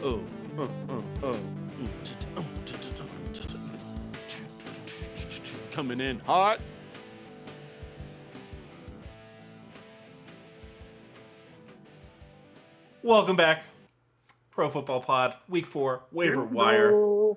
Oh, oh. Coming in hot. Welcome back, Pro Football Pod, Week 4, Waiver Wire.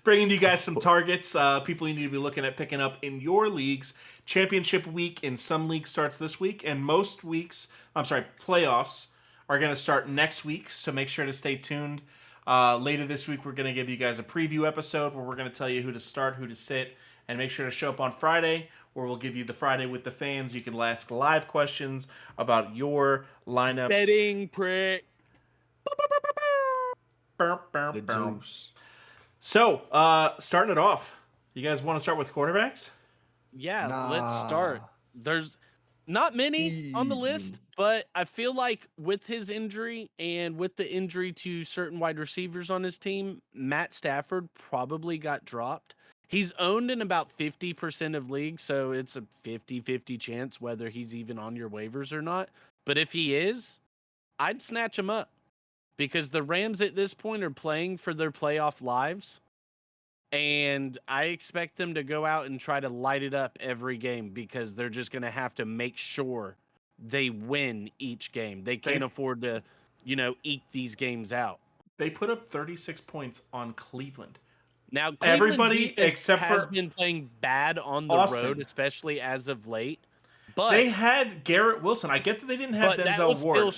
Bringing you guys some targets, people you need to be looking at picking up in your leagues. Championship week in some leagues starts this week, and most weeks, playoffs are going to start next week, so make sure to stay tuned. Later this week, we're going to give you guys a preview episode where we're going to tell you who to start, who to sit, and make sure to show up on Friday, where we'll give you the Friday with the fans. You can ask live questions about your lineups. Betting prick. The juice. So, starting it off, you guys want to start with quarterbacks? Yeah, let's start. There's not many on the list, but I feel like with his injury and with the injury to certain wide receivers on his team, Matt Stafford probably got dropped. He's owned in about 50% of leagues, so it's a 50-50 chance whether he's even on your waivers or not. But if he is, I'd snatch him up because the Rams at this point are playing for their playoff lives. And I expect them to go out and try to light it up every game because they're just going to have to make sure they win each game. They can't afford to, eke these games out. They put up 36 points on Cleveland. Now, everybody except has for been playing bad on the Austin. road, especially as of late. But they had Garrett Wilson. I get that they didn't have Denzel Ward.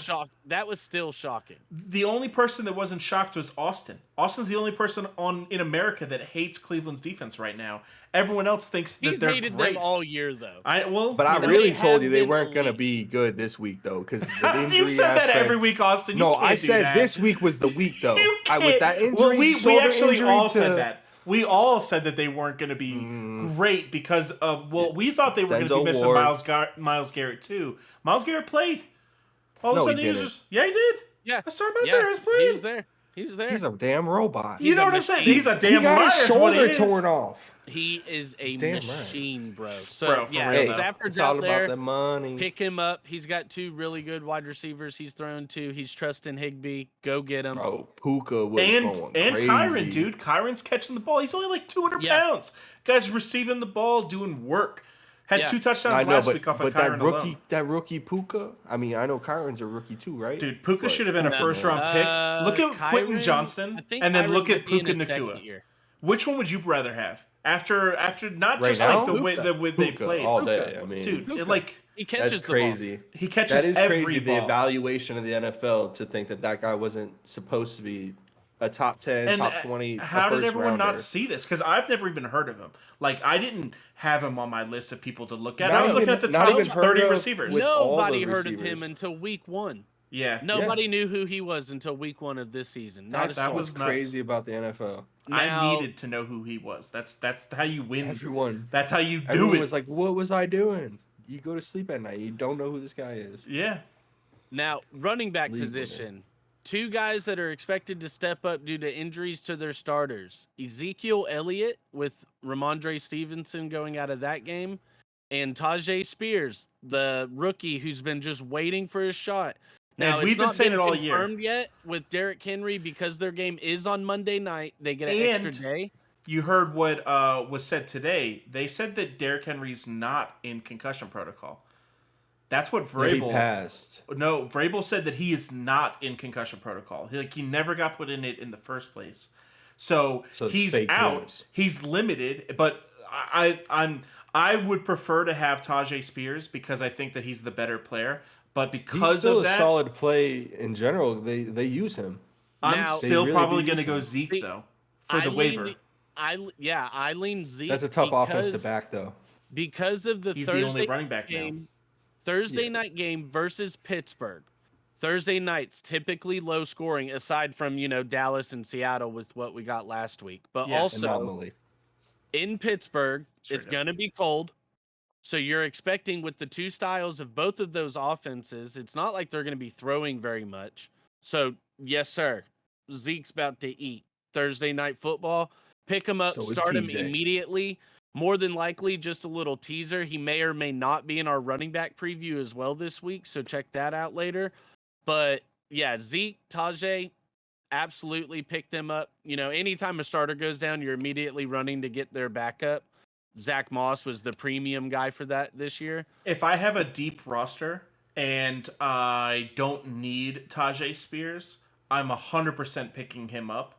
That was still shocking. The only person that wasn't shocked was Austin. Austin's the only person in America that hates Cleveland's defense right now. Everyone else thinks that they're hated great. them all year, though. I really told you they weren't going to be good this week, though, because the injury You've said aspect. that every week, Austin. No, I said this week was the week, though. With that injury, well, we actually all to... said that. We all said that they weren't going to be great because of, we thought they were going to be missing Myles Garrett too. Myles Garrett played. All of a sudden he was just, he did. Yeah. Let's talk about that. He was there. He's a damn robot. You know what I'm saying? He's a damn He got liar. his shoulder torn off. He is a damn machine, bro. So, bro, Stafford's it's all out there. about the money. Pick him up. He's got two really good wide receivers he's thrown to. He's trusting Higbee. Go get him. Bro, Puka was going and crazy. Kyron, dude. Kyron's catching the ball. He's only like 200 pounds. Guy's receiving the ball, doing work. Had 2 touchdowns last week off of Kyron alone. That rookie Puka, I mean, I know Kyron's a rookie too, right? Dude, Puka should have been a first-round pick. Look at Quentin Johnson, and then look at Puka Nacua. Which one would you rather have? After not just like the way they played. All day, I mean. Dude, he catches that's crazy. The ball. He catches that is every crazy, ball. the evaluation of the NFL to think that guy wasn't supposed to be a top 10, top 20. How did everyone not see this? Because I've never even heard of him. Like, I didn't have him on my list of people to look at. I was looking at the top 30 receivers. Nobody heard of him until week 1. Yeah. Nobody knew who he was until week 1 of this season. That was crazy about the NFL. I needed to know who he was. That's how you win. Everyone. That's how you do Everyone it. was like, what was I doing? You go to sleep at night. You don't know who this guy is. Yeah. Now, running back position. 2 guys that are expected to step up due to injuries to their starters. Ezekiel Elliott with Ramondre Stevenson going out of that game. And Tajay Spears, the rookie who's been just waiting for his shot. Now, we've been saying it all year. Confirmed yet with Derrick Henry because their game is on Monday night. They get an extra day. You heard what was said today. They said that Derrick Henry's not in concussion protocol. That's what Vrabel he passed. No, Vrabel said that he is not in concussion protocol. He never got put in it in the first place. So he's out. News. He's limited, but I would prefer to have Tajay Spears because I think that he's the better player. But because he's still of that, a solid play in general. They use him. I'm still probably going to go Zeke though for the waiver. I lean Zeke. That's a tough offense to back though. Because of the he's Thursday the only running back game, now. Thursday night game versus Pittsburgh. Thursday nights typically low scoring, aside from Dallas and Seattle with what we got last week. But also anomaly. In Pittsburgh, it's going to be cold. So you're expecting with the 2 styles of both of those offenses, it's not like they're going to be throwing very much. So yes, sir. Zeke's about to eat Thursday night football. Pick him up, start him immediately. More than likely, just a little teaser. He may or may not be in our running back preview as well this week, so check that out later. But yeah, Zeke, Tajay, absolutely pick them up. Anytime a starter goes down, you're immediately running to get their backup. Zach Moss was the premium guy for that this year. If I have a deep roster and I don't need Tajay Spears, I'm 100% picking him up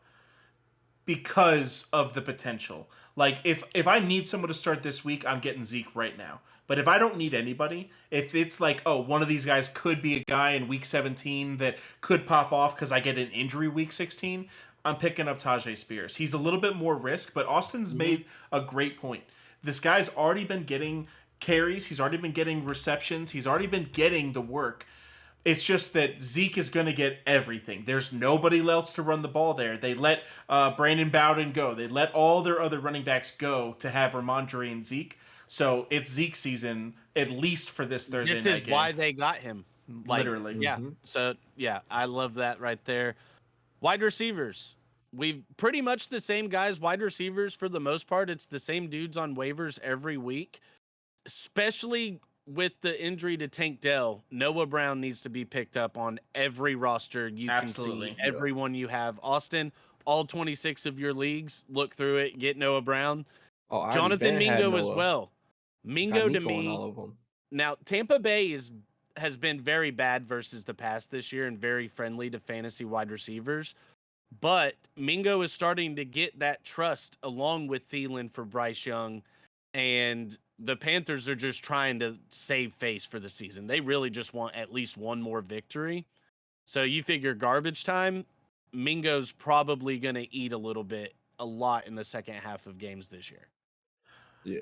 because of the potential. Like if I need someone to start this week, I'm getting Zeke right now. But if I don't need anybody, if it's like, oh, one of these guys could be a guy in week 17 that could pop off because I get an injury week 16, I'm picking up Tajay Spears. He's a little bit more risk, but Austin's made a great point. This guy's already been getting carries, he's already been getting receptions, he's already been getting the work. It's just that Zeke is going to get everything. There's nobody else to run the ball there. They let Brandon Bowden go. They let all their other running backs go to have Ramondre and Zeke. So it's Zeke season, at least for this Thursday This night is game. why they got him. Literally. Yeah. So, yeah, I love that right there. Wide receivers. We've pretty much the same guys, wide receivers for the most part. It's the same dudes on waivers every week, especially with the injury to Tank Dell. Noah Brown needs to be picked up on every roster you Absolutely. can see, everyone you have. Austin, all 26 of your leagues, look through it, get Noah Brown. Oh, I already Jonathan been had Mingo as Noah. well. Got Mingo to Nico in me. all of them. Now, Tampa Bay has been very bad versus the past this year and very friendly to fantasy wide receivers. But Mingo is starting to get that trust along with Thielen for Bryce Young. And the Panthers are just trying to save face for the season. They really just want at least one more victory. So you figure garbage time, Mingo's probably going to eat a lot in the second half of games this year. Yeah.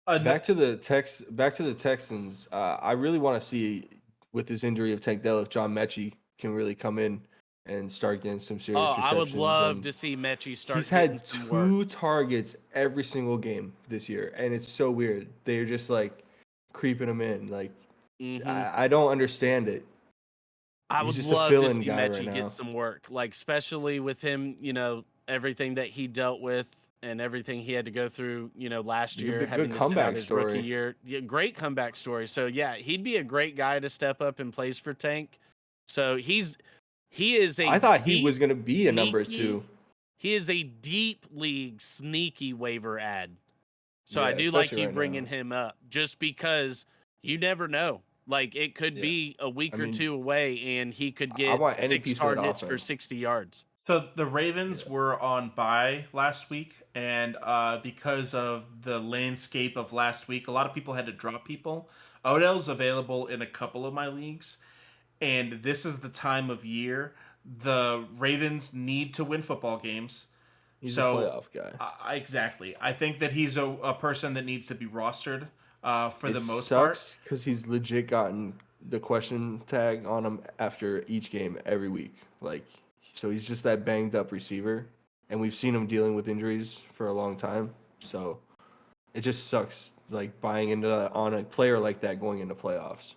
No- Back to the Texans. I really want to see with this injury of Tank Dell if John Mechie can really come in and start getting some serious receptions. I would love to see Mechie start. He's getting had some 2 work. targets every single game this year, and it's so weird. They're just like creeping him in. Like I don't understand it. I He's would just a love to fill-in see guy Mechie right now. get some work, like especially with him, everything that he dealt with and everything he had to go through, last Good- year, good having to sit comeback out his story. rookie year. Yeah, great comeback story. So yeah, he'd be a great guy to step up and place for Tank. So he is a I thought he deep, was going to be a number sneaky- 2. He is a deep league sneaky waiver ad. So I Yeah, do like especially you right bringing now. him up just because you never know. Like it could Yeah. be a week I or mean, two away and he could I get want any 6 piece of that targets for offense. 60 yards. So the Ravens were on bye last week, and because of the landscape of last week, a lot of people had to drop people. Odell's available in a couple of my leagues, and this is the time of year the Ravens need to win football games. He's So, a playoff guy. exactly. I think that he's a person that needs to be rostered for the most part. Sucks because he's legit gotten the question tag on him after each game every week. Like, so he's just that banged up receiver, and we've seen him dealing with injuries for a long time. So it just sucks, like buying into on a player like that going into playoffs.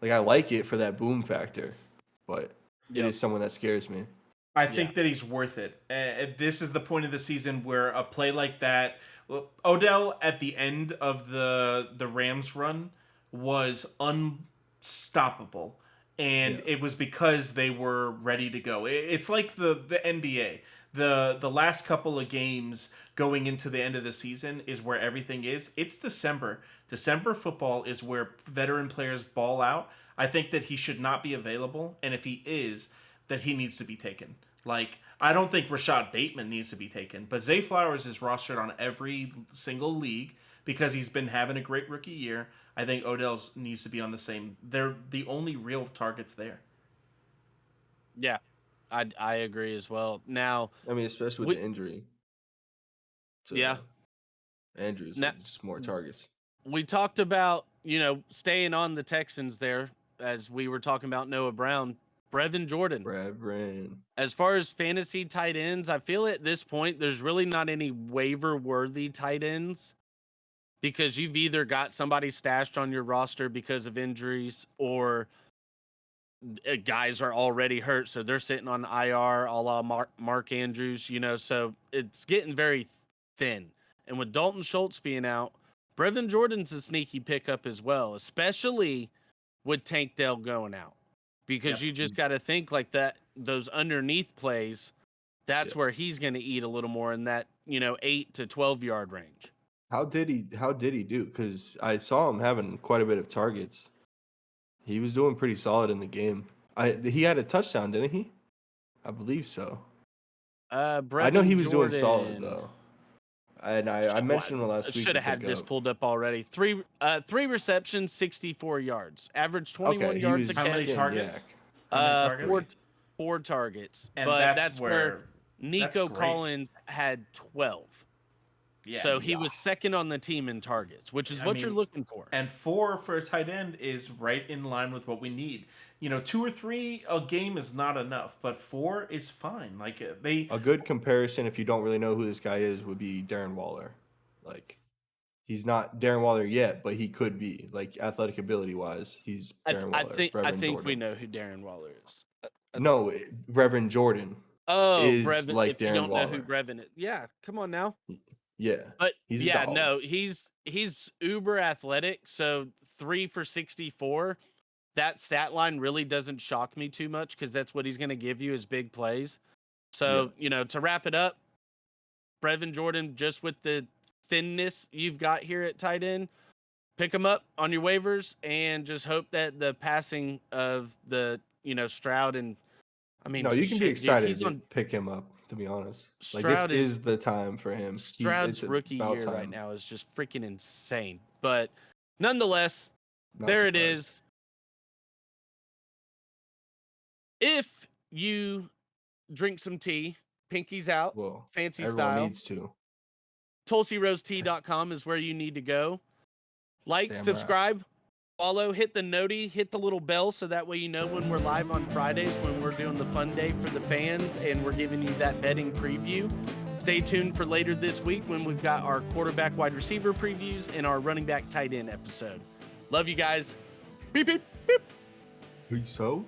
Like I like it for that boom factor, but it is someone that scares me. I think that he's worth it. This is the point of the season where a play like that, Odell at the end of the Rams run was unstoppable, and it was because they were ready to go. It's like the NBA. The last couple of games going into the end of the season is where everything is. It's December. December football is where veteran players ball out. I think that he should not be available, and if he is, that he needs to be taken. Like, I don't think Rashad Bateman needs to be taken, but Zay Flowers is rostered on every single league because he's been having a great rookie year. I think Odell's needs to be on the same. They're the only real targets there. Yeah, I agree as well. Now, I mean, especially with the injury. Andrews, Now, just more targets. we talked about, staying on the Texans there as we were talking about Noah Brown, Brevin Jordan. As far as fantasy tight ends, I feel at this point there's really not any waiver worthy tight ends because you've either got somebody stashed on your roster because of injuries or guys are already hurt, so they're sitting on IR, a la Mark Andrews, so it's getting very thin. And with Dalton Schultz being out, Brevin Jordan's a sneaky pickup as well, especially with Tank Dell going out. because Yep. you just got to think like that. Those underneath plays, that's Yeah. where he's going to eat a little more in that 8 to 12 yard range. How did he do? Because I saw him having quite a bit of targets. He was doing pretty solid in the game. He had a touchdown, didn't he? I believe so. I know he Brevin was doing solid Jordan. though. And I mentioned him last week Should to have had pick this up. pulled up already. Three receptions, 64 yards. Average 21 Okay, he yards a was How many catch. getting targets? yak. How many targets? Four targets. And But that's that's where where that's Nico great. Collins had 12. Yeah. So he was second on the team in targets, which is what you're looking for. And 4 for a tight end is right in line with what we need. 2 or 3 a game is not enough, but 4 is fine. Like A good comparison, if you don't really know who this guy is, would be Darren Waller. Like, he's not Darren Waller yet, but he could be. Like, athletic ability wise, he's Darren Waller. I Reverend think we Jordan. know who Darren Waller is. No, Reverend Jordan Oh, is Brevin. like If you Darren don't know who Waller. Brevin is, yeah, come on now. Yeah, But he's a yeah, dog. no, he's uber athletic. So 3 for 64. That stat line really doesn't shock me too much because that's what he's going to give you as big plays. So to wrap it up, Brevin Jordan, just with the thinness you've got here at tight end, pick him up on your waivers and just hope that the passing of the Stroud and No, you can be shit, dude, excited he's to on pick him up. To be honest, like this Stroud is the time for him. Stroud's It's rookie about year right time. now is just freaking insane. But nonetheless, Not there it surprised. is. If you drink some tea, pinkies out, Well, fancy everyone style, needs to. TulsiRoseTea.com is where you need to go. Like, Damn right. subscribe, follow, hit the noti, hit the little bell so that way you know when we're live on Fridays when we're doing the fun day for the fans and we're giving you that betting preview. Stay tuned for later this week when we've got our quarterback wide receiver previews and our running back tight end episode. Love you guys. Beep, beep, beep. Peace out.